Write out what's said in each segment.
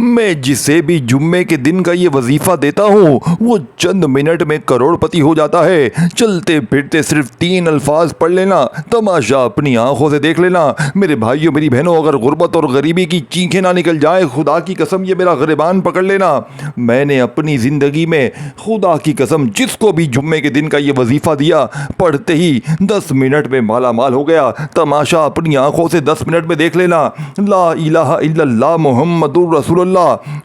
मैं जिसे भी जुम्मे के दिन का ये वजीफ़ा देता हूँ वो चंद मिनट में करोड़पति हो जाता है। चलते फिरते सिर्फ 3 अल्फाज पढ़ लेना, तमाशा अपनी आंखों से देख लेना। मेरे भाइयों मेरी बहनों, अगर गुर्बत और गरीबी की चीखें ना निकल जाए, खुदा की कसम ये मेरा गिरबान पकड़ लेना। मैंने अपनी ज़िंदगी में खुदा की कसम जिसको भी जुम्मे के दिन का ये वजीफ़ा दिया, पढ़ते ही 10 मिनट में माला माल हो गया। तमाशा अपनी आंखों से 10 मिनट में देख लेना। ला इलाहा इल्लल्लाह मुहम्मदुर रसूलुल्लाह,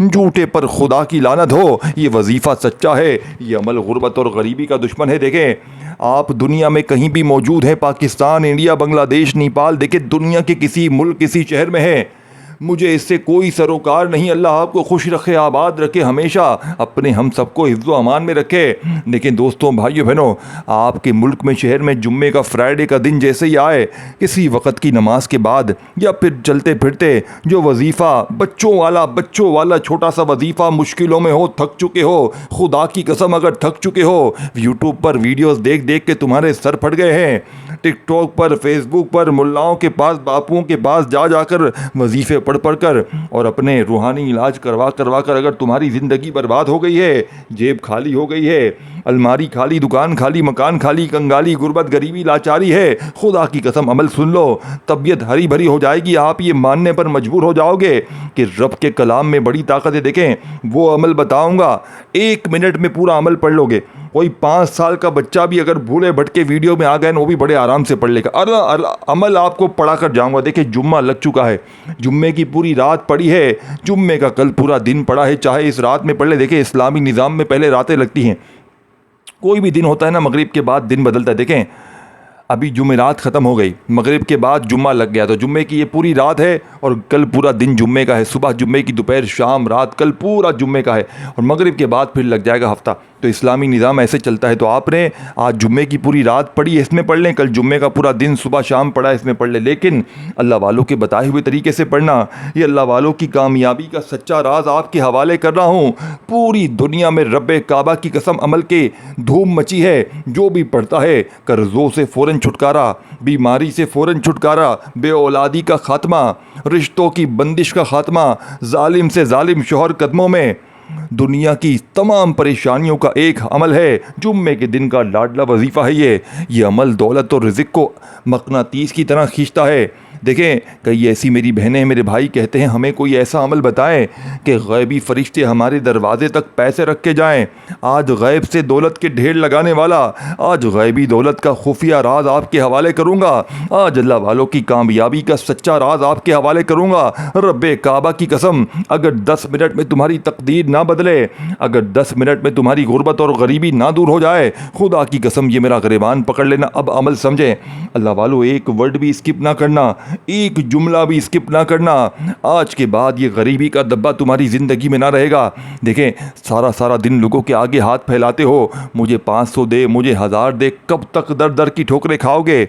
झूठे पर खुदा की लानत हो। ये वजीफ़ा सच्चा है, ये अमल गुर्बत और गरीबी का दुश्मन है। देखें आप दुनिया में कहीं भी मौजूद हैं, पाकिस्तान, इंडिया, बांग्लादेश, नेपाल, देखें दुनिया के किसी मुल्क किसी शहर में है, मुझे इससे कोई सरोकार नहीं। अल्लाह आपको खुश रखे, आबाद रखे, हमेशा अपने हम सबको हिफ्ज़ व अमान में रखे। लेकिन दोस्तों भाइयों बहनों, आपके मुल्क में शहर में जुम्मे का फ्राइडे का दिन जैसे ही आए, किसी वक्त की नमाज के बाद या फिर चलते फिरते जो वजीफ़ा बच्चों वाला छोटा सा वजीफ़ा, मुश्किलों में हो, थक चुके हो, खुदा की कसम अगर थक चुके हो, यूट्यूब पर वीडियोस देख देख के तुम्हारे सर फट गए हैं, टिकटॉक पर, फेसबुक पर, मुल्लाओं के पास, बापुओं के पास जा जाकर वजीफ़े पढ़ पढ़ कर और अपने रूहानी इलाज करवा कर अगर तुम्हारी ज़िंदगी बर्बाद हो गई है, जेब खाली हो गई है, अलमारी खाली, दुकान खाली, मकान खाली, कंगाली, गुर्बत, गरीबी, लाचारी है, खुदा की कसम अमल सुन लो, तबीयत हरी भरी हो जाएगी। आप ये मानने पर मजबूर हो जाओगे कि रब के कलाम में बड़ी ताकत है। देखें वो अमल बताऊंगा, 1 मिनट में पूरा अमल पढ़ लोगे। कोई 5 साल का बच्चा भी अगर भूले भटके वीडियो में आ गए ना, वो भी बड़े आराम से पढ़ लेगा। अमल आपको पढ़ा कर जाऊंगा। देखिए जुम्मा लग चुका है, जुम्मे की पूरी रात पड़ी है, जुम्मे का कल पूरा दिन पड़ा है, चाहे इस रात में पढ़ ले। देखिए इस्लामी निज़ाम में पहले रातें लगती हैं, कोई भी दिन होता है ना, मगरिब के बाद दिन बदलता है। देखें अभी जुमेरात ख़त्म हो गई, मगरिब के बाद जुम्मा लग गया, तो जुम्मे की ये पूरी रात है और कल पूरा दिन जुम्मे का है। सुबह जुम्मे की, दोपहर, शाम, रात, कल पूरा जुम्मे का है और मगरिब के बाद फिर लग जाएगा हफ्ता। तो इस्लामी निज़ाम ऐसे चलता है। तो आपने आज जुम्मे की पूरी रात पढ़ी है, इसमें पढ़ लें, कल जुम्मे का पूरा दिन सुबह शाम पढ़ा है, इसमें पढ़ लें। लेकिन अल्लाह वालों के बताए हुए तरीके से पढ़ना, ये अल्लाह वालों की कामयाबी का सच्चा राज आपके हवाले कर रहा हूँ। पूरी दुनिया में रब्बे काबा की कसम अमल के धूम मची है। जो भी पढ़ता है कर्ज़ों से फ़ौरन छुटकारा, बीमारी से फ़ौरन छुटकारा, बे औलादी का खात्मा, रिश्तों की बंदिश का खात्मा, जालिम से जालिम शौहर कदमों में, दुनिया की तमाम परेशानियों का एक अमल है। जुम्मे के दिन का लाडला वजीफ़ा है ये अमल दौलत और रिज़्क़ को मक़नातीस की तरह खींचता है। देखें कई ऐसी मेरी बहनें मेरे भाई कहते हैं हमें कोई ऐसा अमल बताएं कि गैबी फरिश्ते हमारे दरवाजे तक पैसे रख के जाएं। आज गैब से दौलत के ढेर लगाने वाला, आज गैबी दौलत का खुफिया राज आपके हवाले करूँगा। आज अल्लाह वालों की कामयाबी का सच्चा राज आपके हवाले करूँगा। रब्बे काबा की कसम, अगर 10 मिनट में तुम्हारी तकदीर ना बदले, अगर 10 मिनट में तुम्हारी गुर्बत और गरीबी ना दूर हो जाए, खुदा की कसम ये मेरा गिरबान पकड़ लेना। अब अमल समझें अल्लाह वालों, एक वर्ड भी स्किप ना करना, एक जुमला भी स्किप ना करना। आज के बाद ये गरीबी का दब्बा तुम्हारी ज़िंदगी में ना रहेगा। देखें सारा दिन लोगों के आगे हाथ फैलाते हो, मुझे 500 दे, मुझे 1000 दे, कब तक दर दर की ठोकरें खाओगे?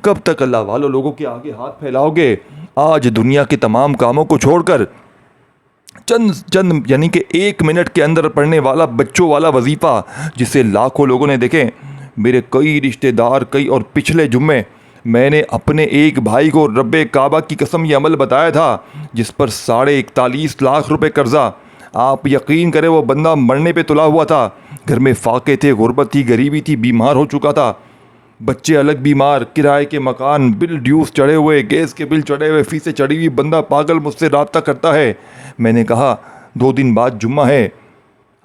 कब तक अल्लाह वालों लोगों के आगे हाथ फैलाओगे? आज दुनिया के तमाम कामों को छोड़कर चंद यानी कि 1 मिनट के अंदर पढ़ने वाला बच्चों वाला वजीफ़ा, जिसे लाखों लोगों ने, देखें मेरे कई रिश्तेदार, कई, और पिछले जुम्मे मैंने अपने एक भाई को रब्बे काबा की कसम ये अमल बताया था जिस पर 41.5 लाख रुपए कर्जा। आप यकीन करें वो बंदा मरने पे तुला हुआ था, घर में फाके थे, गुर्बत थी, गरीबी थी, बीमार हो चुका था, बच्चे अलग बीमार, किराए के मकान, बिल ड्यूस चढ़े हुए, गैस के बिल चढ़े हुए, फीसें चढ़ी हुई, बंदा पागल मुझसे रब्ता करता है। मैंने कहा 2 दिन बाद जुम्मा है,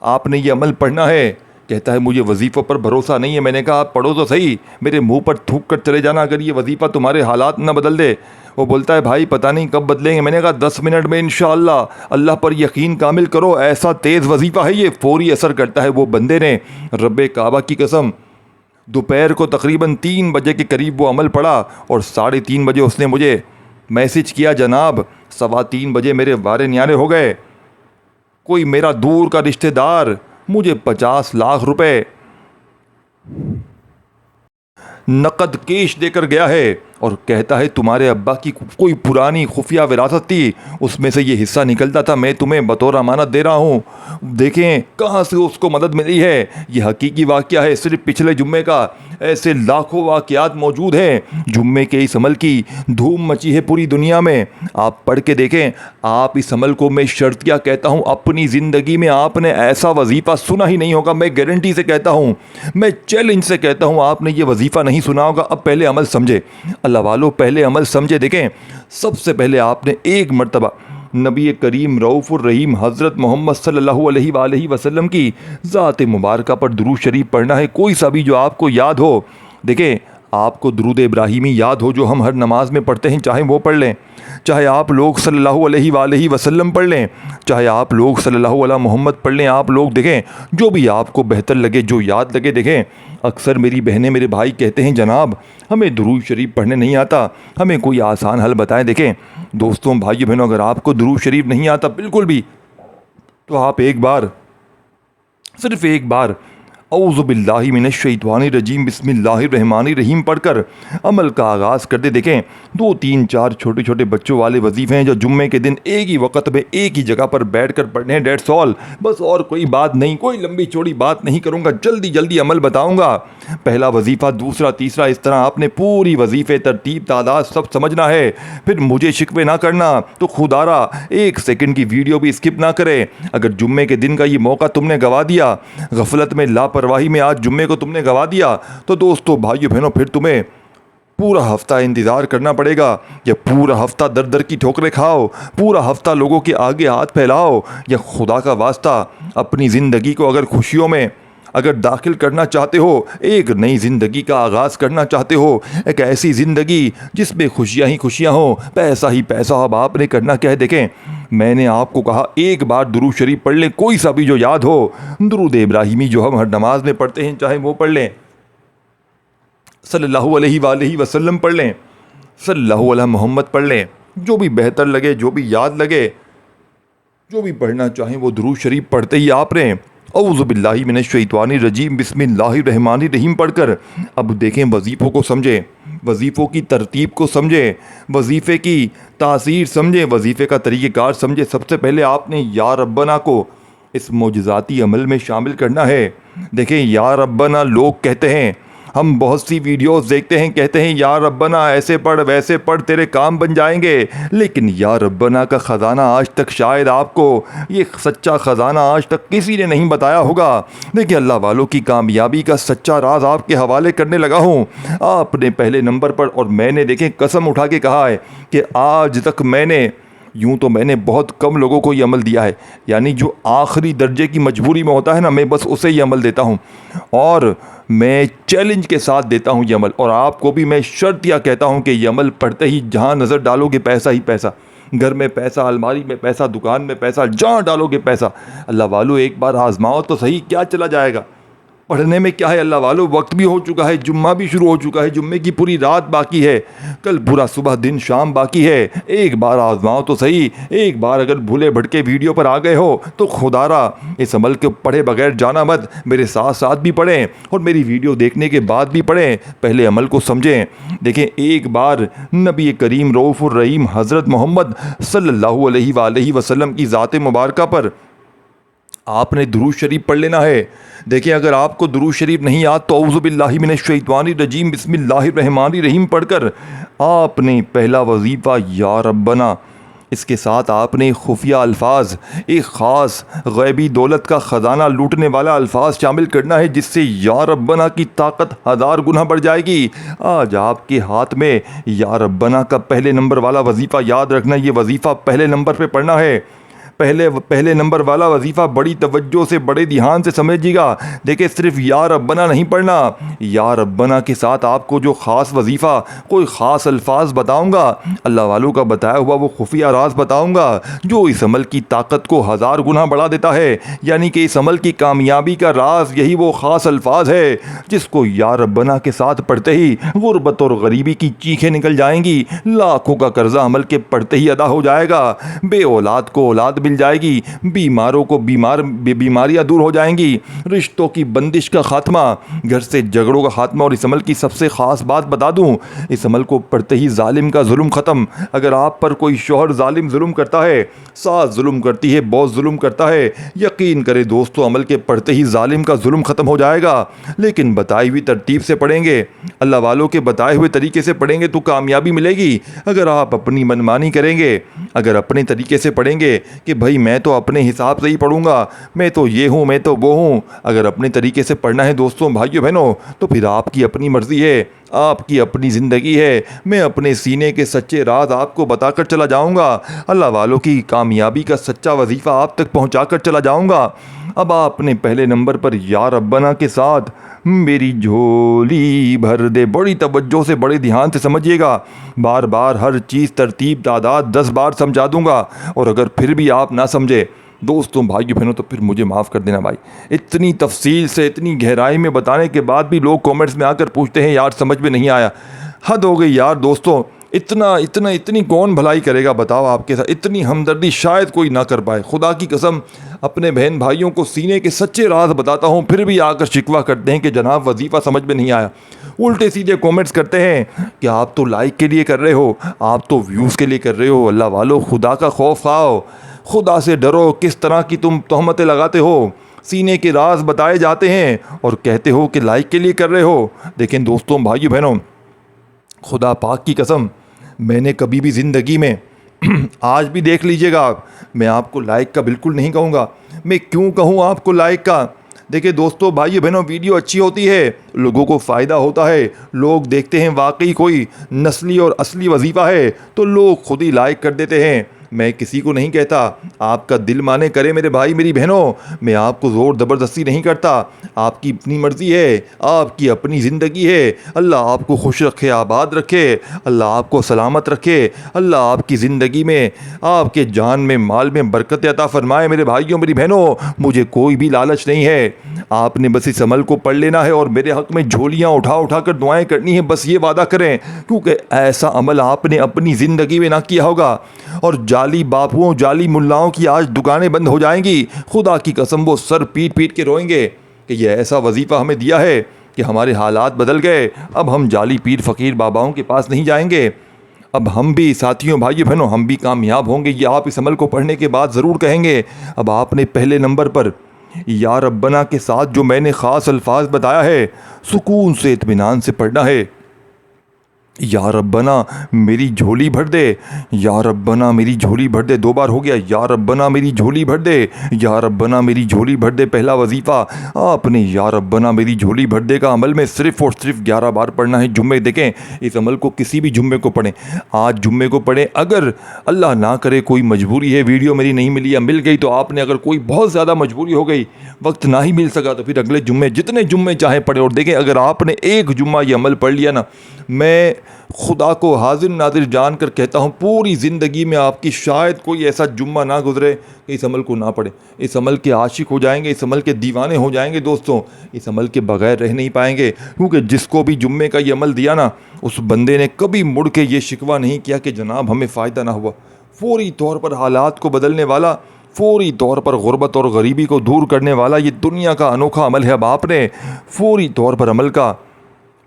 आपने ये अमल पढ़ना है। कहता है मुझे वजीफ़ों पर भरोसा नहीं है। मैंने कहा आप पढ़ो तो सही, मेरे मुंह पर थूक कर चले जाना अगर ये वजीफ़ा तुम्हारे हालात न बदल दे। वो बोलता है भाई पता नहीं कब बदलेंगे। मैंने कहा 10 मिनट में इंशाअल्लाह, अल्लाह पर यकीन कामिल करो, ऐसा तेज़ वजीफ़ा है ये, फ़ौरी असर करता है। वो बंदे ने रब्बे काबा की कसम दोपहर को तकरीबन 3 बजे के करीब वो अमल पड़ा और 3:30 बजे उसने मुझे मैसेज किया, जनाब 3:15 बजे मेरे वारे न्यारे हो गए, कोई मेरा दूर का रिश्तेदार मुझे 50 लाख रुपए नकद कैश देकर गया है और कहता है तुम्हारे अब्बा की कोई पुरानी खुफिया विरासत थी, उसमें से ये हिस्सा निकलता था, मैं तुम्हें बतौर अमानत दे रहा हूँ। देखें कहाँ से उसको मदद मिली है। ये हकीकी वाक़या है, सिर्फ पिछले जुम्मे का। ऐसे लाखों वाक़यात मौजूद हैं। जुम्मे के इस अमल की धूम मची है पूरी दुनिया में। आप पढ़ के देखें। आप इस अमल को मैं शर्तिया कहता हूँ, अपनी ज़िंदगी में आपने ऐसा वजीफ़ा सुना ही नहीं होगा। मैं गारंटी से कहता हूँ, मैं चैलेंज से कहता हूँ, आपने ये वजीफ़ा नहीं सुना होगा। अब पहले अमल समझे अल्लाह वालों, पहले अमल समझे। देखें सबसे पहले आपने एक मर्तबा नबी करीम रऊफ़ुर रहीम हज़रत मोहम्मद सल्लल्लाहु अलैहि वसल्लम की ज़ात मुबारका पर दुरूद शरीफ पढ़ना है, कोई सा भी जो आपको याद हो। देखें आपको दुरूद इब्राहिमी याद हो जो हम हर नमाज में पढ़ते हैं, चाहे वो पढ़ लें, चाहे आप लोग सल्लल्लाहु अलैहि वसल्लम पढ़ लें, चाहे आप लोग सल्लल्लाहु अला मोहम्मद पढ़ लें। आप लोग देखें जो भी आपको बेहतर लगे, जो याद लगे। देखें अक्सर मेरी बहनें मेरे भाई कहते हैं जनाब हमें दुरूद शरीफ पढ़ने नहीं आता, हमें कोई आसान हल बताएं। देखें दोस्तों भाइयों बहनों, अगर आपको दुरूद शरीफ नहीं आता बिल्कुल भी, तो आप एक बार, सिर्फ एक बार औज़ु बिल्लाहि मिनश्शैतानिर रजीम बिस्मिल्लाहिर रहमानिर रहीम पढ़कर अमल का आगाज़ कर दे। देखें 2, 3, 4 छोटे छोटे बच्चों वाले वजीफ़े हैं जो जुम्मे के दिन एक ही वक्त में एक ही जगह पर बैठ कर पढ़ने हैं। डेट्स ऑल, बस और कोई बात नहीं, कोई लंबी चौड़ी बात नहीं करूँगा, जल्दी जल्दी अमल बताऊँगा। पहला वजीफ़ा, दूसरा, तीसरा, इस तरह आपने पूरी वजीफ़े तरतीब तादाद सब समझना है। फिर मुझे शिकवे ना करना, तो खुदारा 1 सेकंड की वीडियो भी स्किप ना करें। अगर जुम्मे के दिन का ये मौका तुमने गवा दिया, गफलत में लापरवाही में आज जुम्मे को तुमने गवा दिया, तो दोस्तों भाइयों बहनों फिर तुम्हें पूरा हफ्ता इंतज़ार करना पड़ेगा। या पूरा हफ्ता दर दर की ठोकरें खाओ, पूरा हफ्ता लोगों के आगे हाथ फैलाओ। या खुदा का वास्ता अपनी ज़िंदगी को अगर खुशियों में अगर दाखिल करना चाहते हो, एक नई ज़िंदगी का आगाज़ करना चाहते हो, एक ऐसी ज़िंदगी जिसमें खुशियाँ ही खुशियाँ हो, पैसा ही पैसा, अब आपने करना क्या है। देखें मैंने आपको कहा एक बार दुरूद शरीफ पढ़ लें, कोई सा भी जो याद हो। दुरूद इब्राहिमी जो हम हर नमाज में पढ़ते हैं, चाहे वो पढ़ लें, सल्लल्लाहु अलैहि वसल्लम पढ़ लें, सल्लल्लाहु अला मोहम्मद पढ़ लें, जो भी बेहतर लगे, जो भी याद लगे, जो भी पढ़ना चाहें वो दुरूद शरीफ पढ़ते ही आपने औज़ु बिल्लाहि मिनश्शैतानिर रजीम बिस्मिल्लाहिर रहमानिर रहीम पढ़कर अब देखें वजीफ़ों को समझें, वजीफ़ों की तरतीब को समझें, वजीफ़े की तासीर समझें, वजीफ़े का तरीक़ेकार समझें। सबसे पहले आपने या रब्बना को इस मोजज़ाती अमल में शामिल करना है। देखें या रब्बना लोग कहते हैं, हम बहुत सी वीडियोस देखते हैं, कहते हैं या रब्बना ऐसे पढ़ वैसे पढ़ तेरे काम बन जाएंगे, लेकिन या रब्बना का ख़जाना आज तक शायद आपको, ये सच्चा ख़जाना आज तक किसी ने नहीं बताया होगा। देखिए अल्लाह वालों की कामयाबी का सच्चा राज आपके हवाले करने लगा हूँ। आपने पहले नंबर पर, और मैंने देखें कसम उठा के कहा है कि आज तक मैंने, यूँ तो मैंने बहुत कम लोगों को ये अमल दिया है, यानी जो आखिरी दर्जे की मजबूरी में होता है ना, मैं बस उसे ही अमल देता हूँ, और मैं चैलेंज के साथ देता हूँ ये अमल। और आपको भी मैं शर्तिया कहता हूँ कि ये अमल पढ़ते ही जहाँ नज़र डालोगे पैसा ही पैसा, घर में पैसा, अलमारी में पैसा, दुकान में पैसा, जहाँ डालोगे पैसा। अल्लाह वालों एक बार आजमाओ तो सही, क्या चला जाएगा। पढ़ने में क्या है अल्लाह वालों, वक्त भी हो चुका है, जुम्मा भी शुरू हो चुका है, जुम्मे की पूरी रात बाकी है, कल पूरा सुबह दिन शाम बाकी है। एक बार आजमाओ तो सही, एक बार अगर भूले भटके वीडियो पर आ गए हो तो खुदारा इस अमल के पढ़े बगैर जाना मत, मेरे साथ साथ भी पढ़ें और मेरी वीडियो देखने के बाद भी पढ़ें, पहले अमल को समझें। देखें एक बार नबी करीम रऊफ़ुर रहीम हज़रत मोहम्मद सल्लल्लाहु अलैहि वसल्लम की ज़ात मुबारका पर आपने दुरूद शरीफ पढ़ लेना है। देखिए अगर आपको दुरूद शरीफ नहीं याद तो औज़ु बिल्लाहि मिनश्शैतानिर रजीम बिस्मिल्लाहिर रहमानिर रहीम पढ़कर आपने पहला वजीफ़ा या रब्बना, इसके साथ आपने खुफिया अल्फाज, एक ख़ास गैबी दौलत का ख़जाना लूटने वाला अल्फाज शामिल करना है, जिससे या रब्बना की ताकत 1000 गुना बढ़ जाएगी। आज आपके हाथ में या रब्बना का पहले नंबर वाला वजीफ़ा याद रखना, ये वजीफ़ा पहले नंबर पे पढ़ना है। पहले नंबर वाला वजीफ़ा बड़ी तवज्जो से, बड़े ध्यान से समझिएगा। देखिए सिर्फ या रब्बना नहीं पढ़ना, या रब्बना के साथ आपको जो ख़ास वजीफ़ा, कोई ख़ास अल्फाज बताऊंगा, अल्लाह वालों का बताया हुआ वो खुफिया राज बताऊंगा, जो इस अमल की ताकत को 1000 गुना बढ़ा देता है। यानी कि इस अमल की कामयाबी का राज यही वो ख़ास अल्फाज है जिसको या रब्बना के साथ पढ़ते ही गुर्बत और गरीबी की चीखें निकल जाएंगी, लाखों का कर्जा अमल के पढ़ते ही अदा हो जाएगा, बे औलाद को औलाद मिल जाएगी, बीमारों को बीमारियां दूर हो जाएंगी, रिश्तों की बंदिश का खात्मा, घर से झगड़ों का खात्मा। और इस अमल की सबसे ख़ास बात बता दूं, इस अमल को पढ़ते ही जालिम का जुल्म ख़त्म। अगर आप पर कोई शौहर जालिम जुल्म करता है, सास जुल्म करती है, बॉस जुल्म करता है, यकीन करें दोस्तों अमल के पढ़ते ही जालिम का जुल्म ख़त्म हो जाएगा। लेकिन बताई हुई तरतीब से पढ़ेंगे, अल्लाह वालों के बताए हुए तरीके से पढ़ेंगे तो कामयाबी मिलेगी। अगर आप अपनी मनमानी करेंगे, अगर अपने तरीके से पढ़ेंगे कि भाई मैं तो अपने हिसाब से ही पढ़ूंगा, मैं तो ये हूँ, मैं तो वो हूँ, अगर अपने तरीके से पढ़ना है दोस्तों भाइयों बहनों, तो फिर आपकी अपनी मर्ज़ी है, आपकी अपनी ज़िंदगी है। मैं अपने सीने के सच्चे राज आपको बताकर चला जाऊंगा, अल्लाह वालों की कामयाबी का सच्चा वजीफ़ा आप तक पहुंचाकर चला जाऊंगा। अब आपने पहले नंबर पर या रब्बना के साथ मेरी झोली भर दे, बड़ी तवज्जो से बड़े ध्यान से समझिएगा। बार बार हर चीज़ तरतीब तादाद 10 बार समझा दूंगा, और अगर फिर भी आप ना समझे दोस्तों भाइयों बहनों तो फिर मुझे माफ़ कर देना भाई। इतनी तफसील से इतनी गहराई में बताने के बाद भी लोग कमेंट्स में आकर पूछते हैं यार समझ में नहीं आया। हद हो गई यार दोस्तों, इतनी कौन भलाई करेगा बताओ आपके साथ। इतनी हमदर्दी शायद कोई ना कर पाए। खुदा की कसम अपने बहन भाइयों को सीने के सच्चे राज बताता हूँ, फिर भी आकर शिकवा करते हैं कि जनाब वजीफ़ा समझ में नहीं आया। उल्टे सीधे कमेंट्स करते हैं कि आप तो लाइक के लिए कर रहे हो, आप तो व्यूज़ के लिए कर रहे हो। अल्लाह वालों खुदा का खौफ खाओ, खुदा से डरो। किस तरह की तुम तहमतें लगाते हो, सीने के राज बताए जाते हैं और कहते हो कि लाइक के लिए कर रहे हो। देखें दोस्तों भाइयों बहनों, खुदा पाक की कसम मैंने कभी भी ज़िंदगी में आज भी देख लीजिएगा आप, मैं आपको लाइक का बिल्कुल नहीं कहूँगा। मैं क्यों कहूँ आपको लाइक का? देखिए दोस्तों भाइयों बहनों, वीडियो अच्छी होती है, लोगों को फ़ायदा होता है, लोग देखते हैं वाकई कोई नस्ली और असली वजीफ़ा है तो लोग खुद ही लाइक कर देते हैं। मैं किसी को नहीं कहता, आपका दिल माने करे मेरे भाई मेरी बहनों, मैं आपको ज़ोर ज़बरदस्ती नहीं करता। आपकी अपनी मर्ज़ी है, आपकी अपनी ज़िंदगी है। अल्लाह आपको खुश रखे, आबाद रखे, अल्लाह आपको सलामत रखे, अल्लाह आपकी ज़िंदगी में, आपके जान में, माल में बरकत अता फरमाए मेरे भाइयों मेरी बहनों। मुझे कोई भी लालच नहीं है, आपने बस इस अमल को पढ़ लेना है और मेरे हक़ में झोलियाँ उठा उठा कर दुआएँ करनी है। बस ये वादा करें, क्योंकि ऐसा अमल आपने अपनी ज़िंदगी में ना किया होगा। और जाली बापुओं, जाली मुल्लाओं की आज दुकानें बंद हो जाएंगी। खुदा की कसम वो सर पीट पीट के रोएंगे कि ये ऐसा वजीफ़ा हमें दिया है कि हमारे हालात बदल गए। अब हम जाली पीर फ़कीर बाबाओं के पास नहीं जाएंगे। अब हम भी साथियों भाइयों बहनों, हम भी कामयाब होंगे, ये आप इस अमल को पढ़ने के बाद ज़रूर कहेंगे। अब आपने पहले नंबर पर या रब्बना के साथ जो मैंने ख़ास अल्फाज बताया है, सुकून से इत्मीनान से पढ़ना है। या रब्बना मेरी झोली भर दे, या रब्बना मेरी झोली भर दे। 2 बार हो गया, या रब्बना मेरी झोली भर दे, या रब्बना मेरी झोली भर दे। पहला वजीफ़ा आपने या रब्बना मेरी झोली भर दे का अमल में सिर्फ़ और सिर्फ 11 बार पढ़ना है। जुम्मे देखें, इस अमल को किसी भी जुम्मे को पढ़ें, आज जुम्मे को पढ़ें। अगर अल्लाह ना करे कोई मजबूरी है, वीडियो मेरी नहीं मिली या मिल गई तो आपने अगर कोई बहुत ज़्यादा मजबूरी हो गई, वक्त ना ही मिल सका, तो फिर अगले जुम्मे जितने जुम्मे चाहे पढ़े। और देखें अगर आपने एक जुम्मा ये अमल पढ़ लिया ना, मैं खुदा को हाजिर नाजिर जान कर कहता हूँ पूरी ज़िंदगी में आपकी शायद कोई ऐसा जुम्मा ना गुजरे कि इस अमल को ना पढ़े। इस अमल के आशिक हो जाएंगे, इस अमल के दीवाने हो जाएंगे दोस्तों। इस अमल के बगैर रह नहीं पाएंगे, क्योंकि जिसको भी जुम्मे का ये अमल दिया ना, उस बंदे ने कभी मुड़ के ये शिकवा नहीं किया कि जनाब हमें फ़ायदा ना हुआ। फौरी तौर पर हालात को बदलने वाला, फौरी तौर पर गुर्बत और गरीबी को दूर करने वाला ये दुनिया का अनोखा अमल है। अब आपने फौरी तौर पर अमल का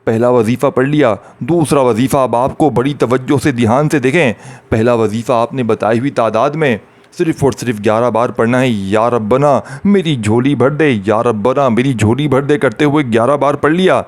पहला वजीफ़ा पढ़ लिया। दूसरा वजीफ़ा अब आपको बड़ी तवज्जो से ध्यान से देखें। पहला वजीफ़ा आपने बताई हुई तादाद में सिर्फ़ और सिर्फ 11 बार पढ़ना है। या रब्बना मेरी झोली भर दे, या रब्बना मेरी झोली भर दे करते हुए 11 बार पढ़ लिया।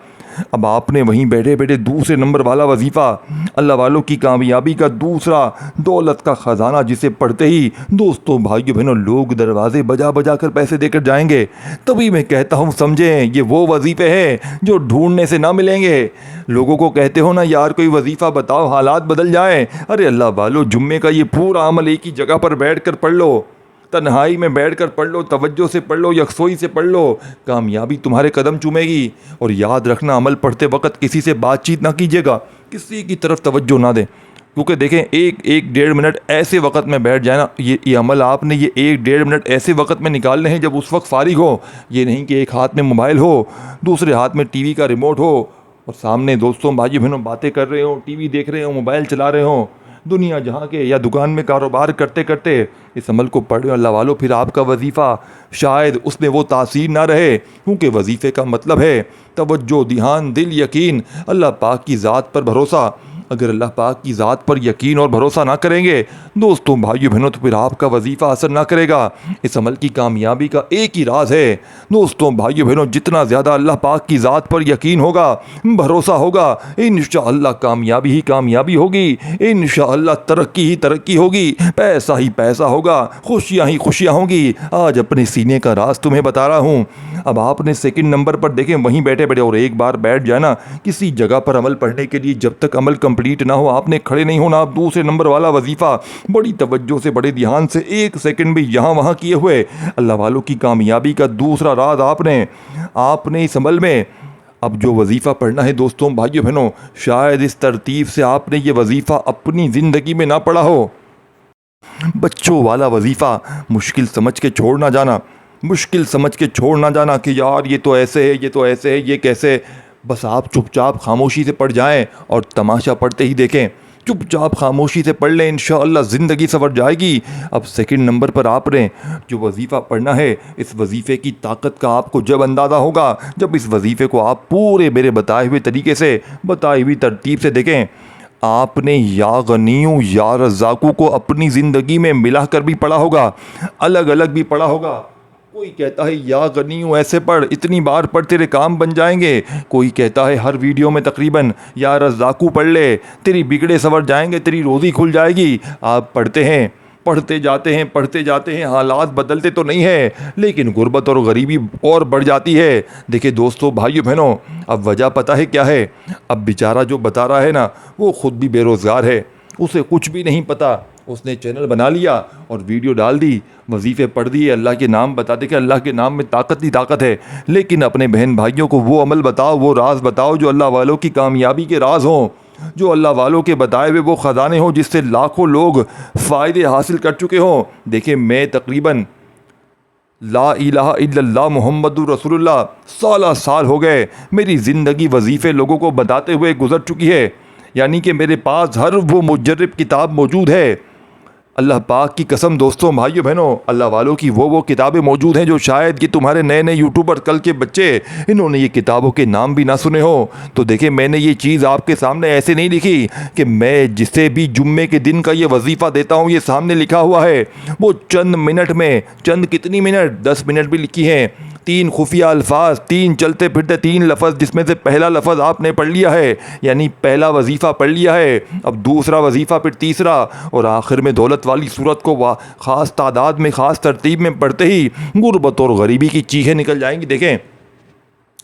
अब आपने वहीं बैठे बैठे दूसरे नंबर वाला वजीफ़ा, अल्लाह वालों की कामयाबी का दूसरा दौलत का ख़जाना, जिसे पढ़ते ही दोस्तों भाइयों बहनों लोग दरवाजे बजा बजा कर पैसे देकर जाएंगे। तभी मैं कहता हूँ समझें, ये वो वजीफ़े हैं जो ढूंढने से ना मिलेंगे। लोगों को कहते हो ना यार कोई वजीफ़ा बताओ हालात बदल जाए, अरे अल्लाह वालों जुम्मे का ये पूरा अमल एक ही जगह पर बैठ कर पढ़ लो, तन्हाई में बैठकर पढ़ लो, तवज्जो से पढ़ लो, यकसोई से पढ़ लो, कामयाबी तुम्हारे कदम चूमेगी। और याद रखना अमल पढ़ते वक्त किसी से बातचीत ना कीजिएगा, किसी की तरफ तवज्जो ना दें, क्योंकि देखें एक 1.5 मिनट ऐसे वक्त में बैठ जाए ना, ये अमल आपने ये 1.5 मिनट ऐसे वक्त में निकालने हैं जब उस वक्त फारिग हो। ये नहीं कि एक हाथ में मोबाइल हो, दूसरे हाथ में टीवी का रिमोट हो और सामने दोस्तों भाई बहनों बातें कर रहे हो, टीवी देख रहे हो, मोबाइल चला रहे हो। दुनिया जहाँ के या दुकान में कारोबार करते करते इस अमल को पढ़ें अल्लाह वालों, फिर आपका वजीफ़ा शायद उसमें वो तासीर ना रहे, क्योंकि वजीफ़े का मतलब है तवज्जो, ध्यान, दिल, यकीन, अल्लाह पाक की ज़ात पर भरोसा। अगर अल्लाह पाक की ज़ात पर यकीन और भरोसा ना करेंगे दोस्तों, भाइयों बहनों, तो फिर आपका वजीफ़ा असर ना करेगा। इस अमल की कामयाबी का एक ही राज है दोस्तों, भाइयों बहनों, जितना ज़्यादा अल्लाह पाक की ज़ात पर यकीन होगा, भरोसा होगा, इंशाअल्लाह कामयाबी ही कामयाबी होगी, इंशाअल्लाह तरक्की ही तरक्की होगी, पैसा ही पैसा होगा, खुशियाँ ही खुशियाँ होंगी। आज अपने सीने का राज तुम्हें बता रहा हूँ। अब आपने सेकंड नंबर पर देखें, वहीं बैठे बैठे, और एक बार बैठ जाना किसी जगह पर अमल पढ़ने के लिए, जब तक अमल कंप्लीट ना हो आपने खड़े नहीं होना। आप दूसरे नंबर वाला वजीफ़ा बड़ी तवज्जो से, बड़े ध्यान से, एक सेकंड भी यहाँ वहाँ किए हुए, अल्लाह वालों की कामयाबी का दूसरा राज आपने इस अमल में अब जो वजीफ़ा पढ़ना है दोस्तों, भाइयों बहनों, शायद इस तरतीब से आपने ये वजीफ़ा अपनी ज़िंदगी में ना पढ़ा हो। बच्चों वाला वजीफ़ा मुश्किल समझ के छोड़ ना जाना, मुश्किल समझ के छोड़ ना जाना कि यार ये तो ऐसे है, ये तो ऐसे है, ये कैसे। बस आप चुपचाप खामोशी से पढ़ जाएं और तमाशा पढ़ते ही देखें। चुपचाप खामोशी से पढ़ लें, इंशाअल्लाह ज़िंदगी संवर जाएगी। अब सेकंड नंबर पर आपने जो वजीफ़ा पढ़ना है, इस वजीफ़े की ताकत का आपको जब अंदाज़ा होगा, जब इस वजीफ़े को आप पूरे मेरे बताए हुए तरीके से, बताई हुई तरतीब से देखें। आपने या गनियों या रज़ाकू को अपनी ज़िंदगी में मिला कर भी पढ़ा होगा, अलग अलग भी पढ़ा होगा। कोई कहता है या गनियों ऐसे पढ़, इतनी बार पढ़ तेरे काम बन जाएंगे। कोई कहता है हर वीडियो में तकरीबन या रज़ाकू पढ़ ले, तेरी बिगड़े सवर जाएंगे, तेरी रोज़ी खुल जाएगी। आप पढ़ते हैं, पढ़ते जाते हैं, हालात बदलते तो नहीं है, लेकिन गुर्बत और गरीबी और बढ़ जाती है। देखिए दोस्तों, भाइयों बहनों, अब वजह पता है क्या है? अब बेचारा जो बता रहा है ना, वो ख़ुद भी बेरोज़गार है, उसे कुछ भी नहीं पता। उसने चैनल बना लिया और वीडियो डाल दी, वजीफ़े पढ़ दिए, अल्लाह के नाम बताते कि अल्लाह के नाम में ताकत ही ताकत है। लेकिन अपने बहन भाइयों को वो अमल बताओ, वो राज बताओ जो अल्लाह वालों की कामयाबी के राज हों, जो अल्लाह वालों के बताए हुए वो ख़जाने हों जिससे लाखों लोग फ़ायदे हासिल कर चुके हों। देखिए, मैं तकरीबन ला इलाहा इल्लल्लाह मुहम्मदुर रसूलुल्लाह 16 साल हो गए, मेरी ज़िंदगी वजीफ़े लोगों को बताते हुए गुजर चुकी है। यानी कि मेरे पास हर वो मुजर्रिब किताब मौजूद है। अल्लाह पाक की कसम दोस्तों, भाइयों बहनों, अल्लाह वालों की वो किताबें मौजूद हैं जो शायद कि तुम्हारे नए नए यूट्यूबर, कल के बच्चे, इन्होंने ये किताबों के नाम भी ना सुने हो। तो देखिए, मैंने ये चीज़ आपके सामने ऐसे नहीं लिखी कि मैं जिसे भी जुम्मे के दिन का ये वजीफ़ा देता हूँ, ये सामने लिखा हुआ है, वो चंद मिनट में, चंद कितनी मिनट, 10 मिनट भी लिखी हैं, 3 खुफिया अल्फाज, 3 चलते फिरते 3 लफ्ज़, जिसमें से पहला लफ्ज़ आपने पढ़ लिया है, यानी पहला वजीफ़ा पढ़ लिया है। अब दूसरा वजीफ़ा, फिर तीसरा, और आखिर में दौलत वाली सूरत को ख़ास तादाद में, ख़ास तरतीब में पढ़ते ही गुर्बत और गरीबी की चीखें निकल जाएंगी। देखें,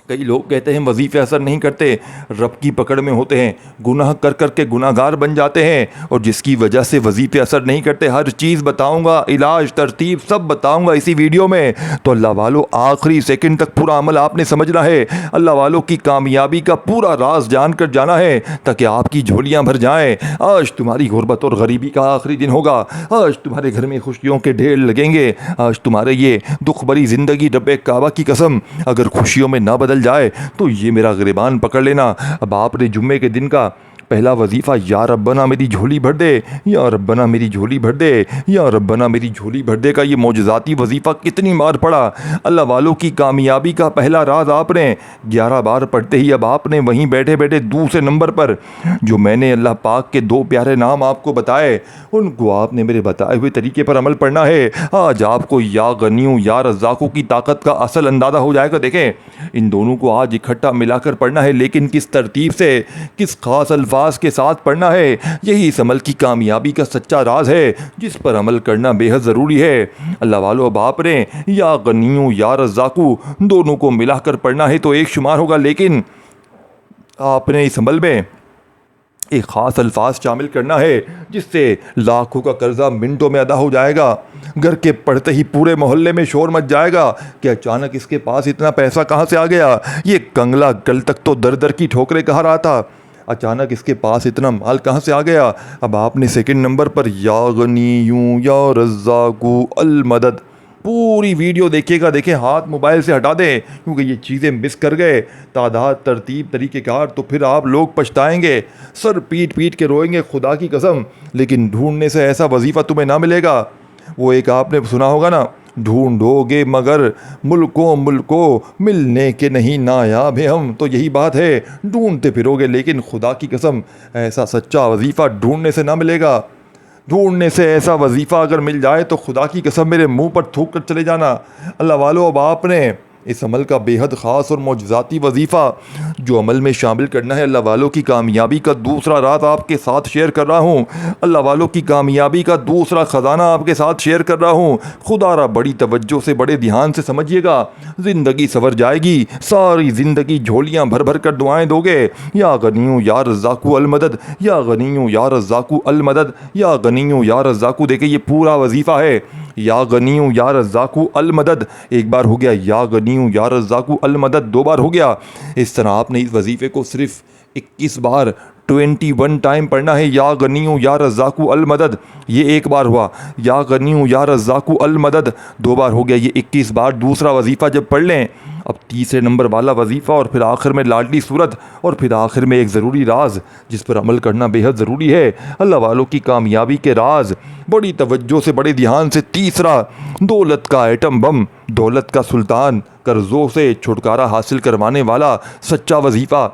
कई लोग कहते हैं वजीफ़े असर नहीं करते, रब की पकड़ में होते हैं, गुनाह कर कर के गुनाहगार बन जाते हैं, और जिसकी वजह से वजीफ़े असर नहीं करते, हर चीज़ बताऊंगा, इलाज, तरतीब सब बताऊंगा इसी वीडियो में। तो अल्लाह वालों, आखिरी सेकंड तक पूरा अमल आपने समझना है, अल्लाह वालों की कामयाबी का पूरा राज जान कर जाना है, ताकि आपकी झोलियाँ भर जाएँ। आज तुम्हारी गुर्बत और गरीबी का आखिरी दिन होगा, आज तुम्हारे घर में खुशियों के ढेर लगेंगे, आज तुम्हारे ये दुख भरी ज़िंदगी, रब्बे काबा की कसम, अगर खुशियों में ना बदल जाए तो ये मेरा गिरबान पकड़ लेना। अब आपने जुम्मे के दिन का पहला वजीफ़ा, या रब्बना मेरी झोली भर दे, या रब्बना मेरी झोली भर दे, या रब्बना मेरी झोली भर दे का ये मौजज़ाती वजीफ़ा कितनी बार पढ़ा। अल्लाह वालों की कामयाबी का पहला राज आपने 11 बार पढ़ते ही अब आपने वहीं बैठे बैठे दूसरे नंबर पर जो मैंने अल्लाह पाक के 2 प्यारे नाम आपको बताए, उनको आपने मेरे बताए हुए तरीके पर अमल पढ़ना है। आज आपको या गनियों या रज़ाक़ों की ताकत का असल अंदाज़ा हो जाएगा। देखें, इन दोनों को आज इकट्ठा मिलाकर पढ़ना है, लेकिन किस तरतीब से, किस खास अल्फाज के साथ पढ़ना है, यही इस अमल की कामयाबी का सच्चा राज है, जिस पर अमल करना बेहद ज़रूरी है। अल्लाह वालों, अब आपने या गनियों या रज़ाक़ू दोनों को मिलाकर पढ़ना है तो एक शुमार होगा, लेकिन आपने इस अमल में एक ख़ास अल्फाज शामिल करना है जिससे लाखों का कर्जा मिनटों में अदा हो जाएगा। घर के पढ़ते ही पूरे मोहल्ले में शोर मच जाएगा कि अचानक इसके पास इतना पैसा कहाँ से आ गया, ये कंगला कल तक तो दर दर की ठोकरें कहा रहा था, अचानक इसके पास इतना माल कहाँ से आ गया। अब आपने सेकंड नंबर पर या गनियूं या रज़ाक़ू अल मदद पूरी वीडियो देखिएगा। देखें, हाथ मोबाइल से हटा दें, क्योंकि ये चीज़ें मिस कर गए तादाद तरतीब तरीक़ेकार तो फिर आप लोग पछताएंगे, सर पीट पीट के रोएंगे खुदा की कसम। लेकिन ढूंढने से ऐसा वजीफ़ा तुम्हें ना मिलेगा। वो एक आपने सुना होगा ना, ढूंढोगे मगर मुल्कों मुल्कों मिलने के नहीं नायाब है हम। तो यही बात है, ढूंढते फिरोगे लेकिन खुदा की कसम ऐसा सच्चा वजीफ़ा ढूंढने से ना मिलेगा। ढूंढने से ऐसा वजीफ़ा अगर मिल जाए तो खुदा की कसम मेरे मुंह पर थूक कर चले जाना। अल्लाह वालों, अब आपने इस अमल का बेहद ख़ास और मौजज़ाती वजीफ़ा जो अमल में शामिल करना है, अल्लाह वालों की कामयाबी का दूसरा राज आपके साथ शेयर कर रहा हूँ। अल्लाह वालों की कामयाबी का दूसरा ख़जाना आपके साथ शेयर कर रहा हूँ। खुदारा बड़ी तवज्जो से, बड़े ध्यान से समझिएगा, ज़िंदगी सवर जाएगी। सारी ज़िंदगी झोलियाँ भर भर कर दुआएँ दोगे, या गनियों या रज़्ज़ाक़ु अल मदद, या गनियों या रज़्ज़ाक़ु अल मदद, या गनियों या रज़्ज़ाक़ु। देखिए ये पूरा वजीफ़ा है, या गनियों या रज़्ज़ाक़ु अल मदद एक बार हो गया, या गनियों या रज़्ज़ाक़ु अल मदद दो बार हो गया। इस तरह आपने इस वजीफ़े को सिर्फ 21 बार 21 टाइम पढ़ना है। या गनियों या रज़्ज़ाक़ु अल मदद ये एक बार हुआ, या गनियों या रज़्ज़ाक़ु अल मदद दो बार हो गया, ये 21 बार। दूसरा वजीफ़ा जब पढ़ लें, अब तीसरे नंबर वाला वजीफ़ा, और फिर आखिर में लाडली सूरत, और फिर आखिर में एक ज़रूरी राज जिस पर अमल करना बेहद ज़रूरी है, अल्लाह वालों की कामयाबी के राज। बड़ी तवज्जो से, बड़े ध्यान से, तीसरा दौलत का आइटम बम, दौलत का सुल्तान, कर्ज़ों से छुटकारा हासिल करवाने वाला सच्चा वजीफ़ा,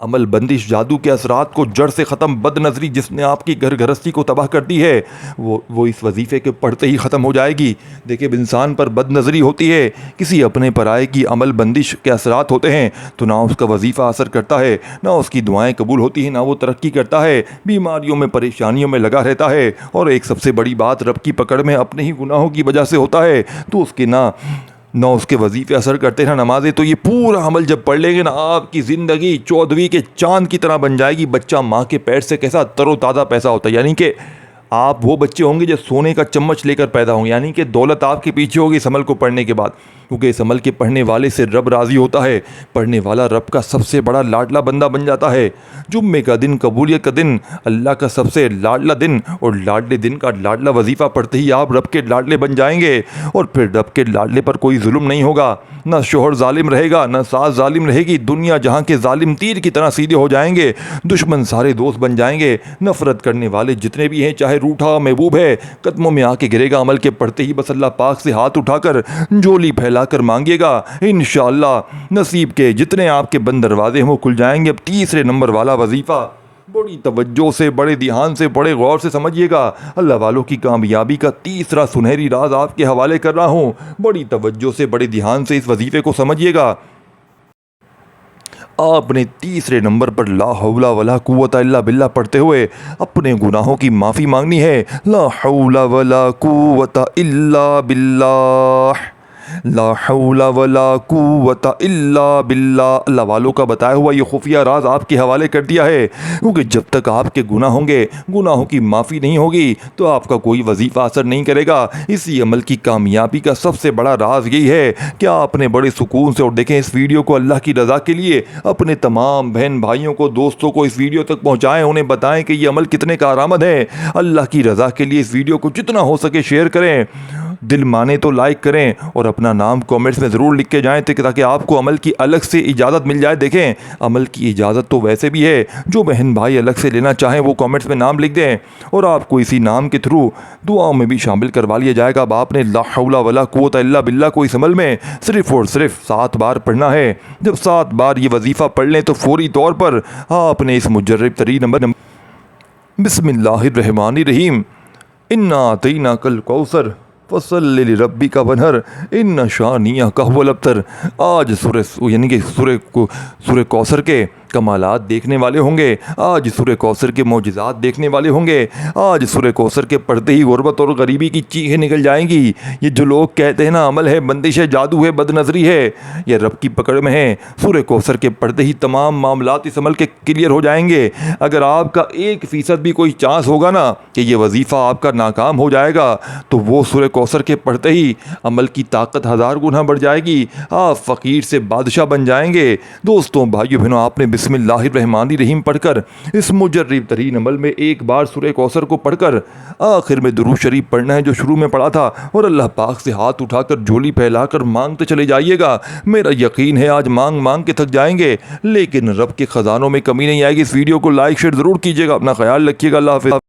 अमल बंदिश जादू के असरात को जड़ से ख़त्म, बदनज़री जिसने आपकी घर गृहस्थी को तबाह कर दी है, वो इस वजीफ़े के पढ़ते ही ख़त्म हो जाएगी। देखिए, इंसान पर बदनज़री होती है, किसी अपने पराए की अमल बंदिश के असरात होते हैं, तो ना उसका वजीफ़ा असर करता है, ना उसकी दुआएं कबूल होती हैं, ना वो तरक्की करता है, बीमारियों में परेशानियों में लगा रहता है। और एक सबसे बड़ी बात, रब की पकड़ में अपने ही गुनाहों की वजह से होता है, तो उसके ना उसके वजीफ़े असर करते हैं, ना नमाज़ें। तो ये पूरा अमल जब पढ़ लेंगे ना, आपकी ज़िंदगी 14वीं के चांद की तरह बन जाएगी। बच्चा माँ के पेट से कैसा तरोताज़ा पैसा होता है, यानी कि आप वो बच्चे होंगे जो सोने का चम्मच लेकर पैदा होंगे, यानी कि दौलत आपके पीछे होगी इस अमल को पढ़ने के बाद, क्योंकि इस अमल के पढ़ने वाले से रब राज़ी होता है। पढ़ने वाला रब का सबसे बड़ा लाडला बंदा बन जाता है। जुम्मे का दिन, कबूलियत का दिन, अल्लाह का सबसे लाडला दिन, और लाडले दिन का लाडला वजीफ़ा पढ़ते ही आप रब के लाडले बन जाएंगे। और फिर रब के लाडले पर कोई जुल्म नहीं होगा, ना शोहर जालिम रहेगा, ना सास जालिम रहेगी। दुनिया जहाँ के जालिम तीर की तरह सीधे हो जाएंगे, दुश्मन सारे दोस्त बन जाएंगे। नफ़रत करने वाले जितने भी हैं, चाहे रूठा महबूब है, कदमों में आके गिरेगा अमल के पढ़ते ही। बस अल्लाह पाक से हाथ उठाकर झोली फैलाकर मांगिएगा, इंशाअल्लाह नसीब के जितने आपके बंद दरवाजे हैं वो खुल जाएंगे। अब तीसरे नंबर वाला वजीफ़ा बड़ी तवज्जो से, बड़े ध्यान से, बड़े गौर से समझिएगा। अल्लाह वालों की कामयाबी का तीसरा सुनहरी राज आपके हवाले कर रहा हूँ। बड़ी तवज्जो से, बड़े ध्यान से इस वजीफ़े को समझिएगा। आपने तीसरे नंबर पर ला हौला वला कुव्वता इल्ला बिल्लाह पढ़ते हुए अपने गुनाहों की माफ़ी मांगनी है। ला हौला वला कुव्वता इल्ला बिल्लाह, ला हौला वला कुव्वता इल्ला बिल्लाह। अल्लाह वालों का बताया हुआ ये खुफिया राज आपके हवाले कर दिया है, क्योंकि जब तक आपके गुनाह होंगे, गुनाहों की माफ़ी नहीं होगी, तो आपका कोई वजीफ़ा असर नहीं करेगा। इसी अमल की कामयाबी का सबसे बड़ा राज यही है कि आपने बड़े सुकून से, और देखें इस वीडियो को अल्लाह की रज़ा के लिए अपने तमाम बहन भाइयों को, दोस्तों को इस वीडियो तक पहुँचाएँ, उन्हें बताएँ कि ये अमल कितने कारआमद है। अल्लाह की रज़ा के लिए इस वीडियो को जितना हो सके शेयर करें, दिल माने तो लाइक करें, और अपना नाम कमेंट्स में ज़रूर लिख के जाएँ ताकि आपको अमल की अलग से इजाज़त मिल जाए। देखें, अमल की इजाज़त तो वैसे भी है, जो बहन भाई अलग से लेना चाहें वो कमेंट्स में नाम लिख दें, और आपको इसी नाम के थ्रू दुआओं में भी शामिल करवा लिया जाएगा। अब आपने ला हौला वला कुव्वता इल्ला बिल्लाह को इस अमल में सिर्फ़ और सिर्फ 7 बार पढ़ना है। जब 7 बार ये वजीफ़ा पढ़ लें तो फौरी तौर पर आपने इस मुजर्रब तरीन नंबर बिस्मिल्लाहिर्रहमानिर्रहीम, इन्ना अतैना कल कौसर फसल्लि लिरब्बिका वन्हर इन्न शानियका हुवल अब्तर। आज यानी कि सूरह कौसर के कमालात देखने वाले होंगे, आज सूरह कौसर के मौजिज़ात देखने वाले होंगे। आज सूरह कौसर के पढ़ते ही गुर्बत और गरीबी की चीखें निकल जाएंगी। ये जो लोग कहते हैं ना अमल है, बंदिश है, जादू है, बदनज़री है, ये रब की पकड़ में है। सूरह कौसर के पढ़ते ही तमाम मामलात इस अमल के क्लियर हो जाएंगे। अगर आपका 1% भी कोई चांस होगा ना कि ये वजीफ़ा आपका नाकाम हो जाएगा, तो वो सूरह कौसर के पढ़ते ही अमल की ताकत 1000 गुना बढ़ जाएगी। आप फ़कीर से बादशाह बन जाएंगे। दोस्तों, भाइयों बहनों, आपने बिस्मिल्लाहिर्रहमानिर्रहीम पढ़कर, इस मुजर्रिब तरीन अमल में एक बार सूरह कौसर को पढ़कर आखिर में दुरूद शरीफ पढ़ना है जो शुरू में पढ़ा था, और अल्लाह पाक से हाथ उठाकर झोली फैलाकर मांगते चले जाइएगा। मेरा यकीन है आज मांग मांग के थक जाएंगे, लेकिन रब के ख़जानों में कमी नहीं आएगी। इस वीडियो को लाइक शेयर ज़रूर कीजिएगा। अपना ख्याल रखिएगा। अल्लाह हाफ़िज़।